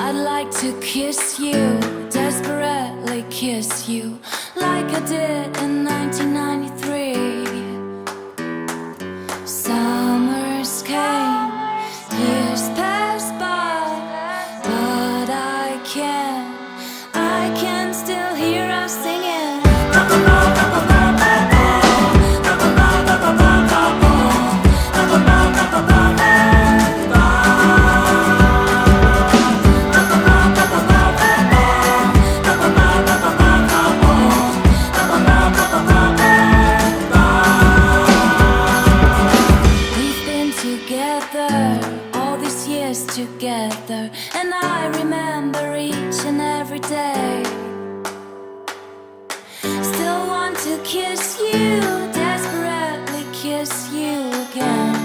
I'd like to kiss you, desperately kiss you, like I did in 1993. Summers came, years passed by, but I can still hear us singing. Together, all these years together, and I remember each and every day. Still want to kiss you, desperately kiss you again.